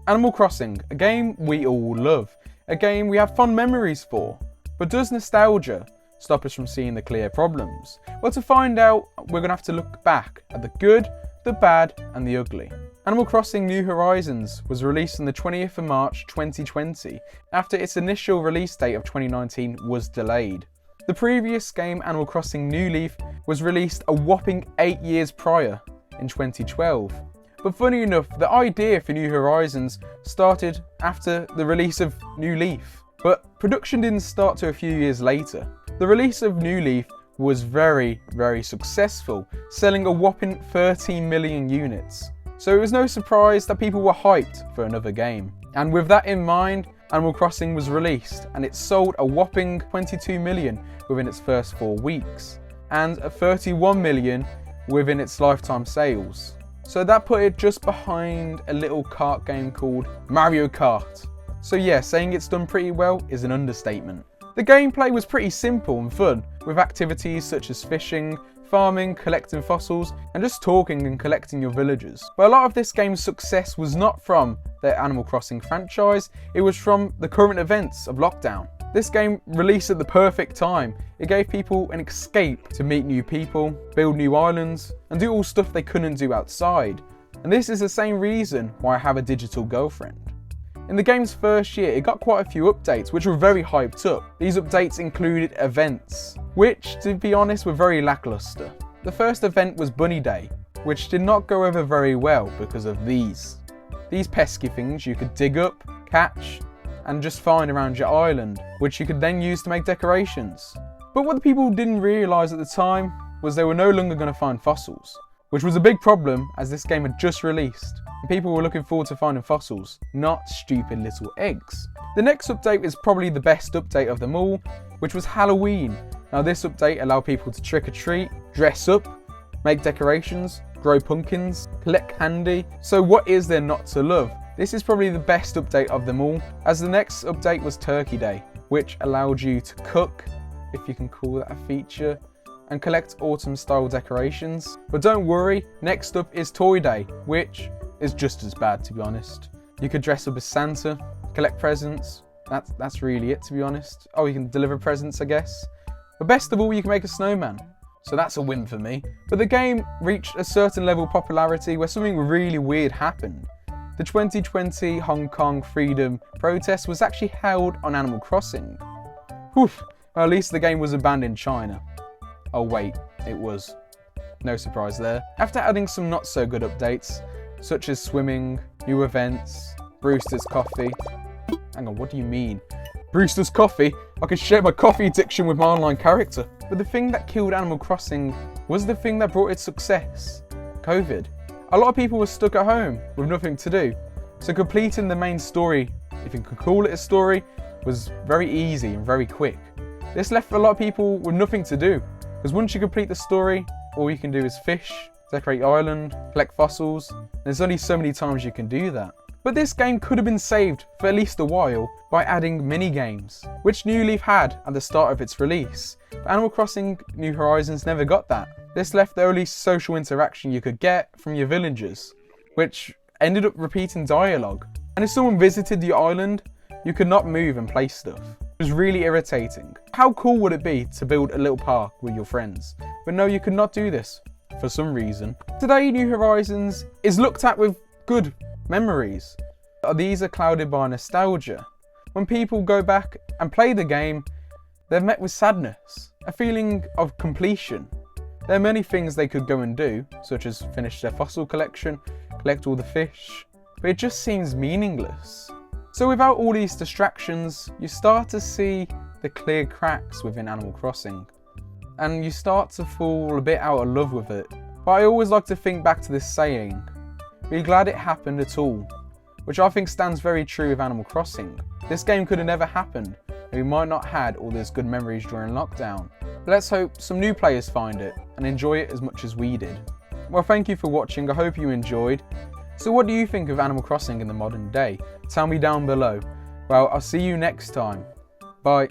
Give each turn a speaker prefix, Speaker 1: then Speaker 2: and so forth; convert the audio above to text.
Speaker 1: Animal Crossing, a game we all love, a game we have fond memories for. But does nostalgia stop us from seeing the clear problems? Well, to find out, we're going to have to look back at the good, the bad and the ugly. Animal Crossing New Horizons was released on the 20th of March 2020 after its initial release date of 2019 was delayed. The previous game, Animal Crossing New Leaf, was released a whopping 8 years prior in 2012. But funny enough, the idea for New Horizons started after the release of New Leaf, but production didn't start till a few years later. The release of New Leaf was very successful, selling a whopping 13 million units. So it was no surprise that people were hyped for another game. And with that in mind, Animal Crossing was released and it sold a whopping 22 million within its first 4 weeks and a 31 million within its lifetime sales. So that put it just behind a little kart game called Mario Kart. So yeah, saying it's done pretty well is an understatement. The gameplay was pretty simple and fun, with activities such as fishing, farming, collecting fossils, and just talking and collecting your villagers. But a lot of this game's success was not from the Animal Crossing franchise, it was from the current events of lockdown. This game released at the perfect time. It gave people an escape to meet new people, build new islands, and do all stuff they couldn't do outside. And this is the same reason why I have a digital girlfriend. In the game's first year, it got quite a few updates, which were very hyped up. These updates included events, which, to be honest, were very lackluster. The first event was Bunny Day, which did not go over very well because of these pesky things you could dig up, catch, and just find around your island, which you could then use to make decorations. But what the people didn't realise at the time was they were no longer going to find fossils, which was a big problem as this game had just released. And people were looking forward to finding fossils, not stupid little eggs. The next update is probably the best update of them all, which was Halloween. Now this update allowed people to trick or treat, dress up, make decorations, grow pumpkins, collect candy. So what is there not to love? This is probably the best update of them all, as the next update was Turkey Day, which allowed you to cook, if you can call that a feature, and collect autumn style decorations. But don't worry, next up is Toy Day, which is just as bad, to be honest. You could dress up as Santa, collect presents, that's really it, to be honest. Oh, you can deliver presents, I guess. But best of all, you can make a snowman. So that's a win for me. But the game reached a certain level of popularity where something really weird happened. The 2020 Hong Kong Freedom protest was actually held on Animal Crossing. Whew, well, at least the game wasn't banned in China. Oh wait, it was. No surprise there. After adding some not so good updates, such as swimming, new events, Brewster's Coffee. Hang on, what do you mean? Brewster's Coffee? I could share my coffee addiction with my online character. But the thing that killed Animal Crossing was the thing that brought its success. COVID. A lot of people were stuck at home with nothing to do. So completing the main story, if you could call it a story, was very easy and very quick. This left a lot of people with nothing to do. Because once you complete the story, all you can do is fish, decorate your island, collect fossils. There's only so many times you can do that. But this game could have been saved for at least a while by adding mini-games, which New Leaf had at the start of its release. But Animal Crossing New Horizons never got that. This left the only social interaction you could get from your villagers, which ended up repeating dialogue. And if someone visited your island, you could not move and place stuff. It was really irritating. How cool would it be to build a little park with your friends? But no, you could not do this for some reason. Today, New Horizons is looked at with good memories. These are clouded by nostalgia. When people go back and play the game, they're met with sadness, a feeling of completion. There are many things they could go and do, such as finish their fossil collection, collect all the fish, but it just seems meaningless. So without all these distractions, you start to see the clear cracks within Animal Crossing, and you start to fall a bit out of love with it. But I always like to think back to this saying, be glad it happened at all, which I think stands very true with Animal Crossing. This game could have never happened, and we might not had all those good memories during lockdown. But let's hope some new players find it and enjoy it as much as we did. Well, thank you for watching, I hope you enjoyed. So what do you think of Animal Crossing in the modern day? Tell me down below. Well, I'll see you next time. Bye.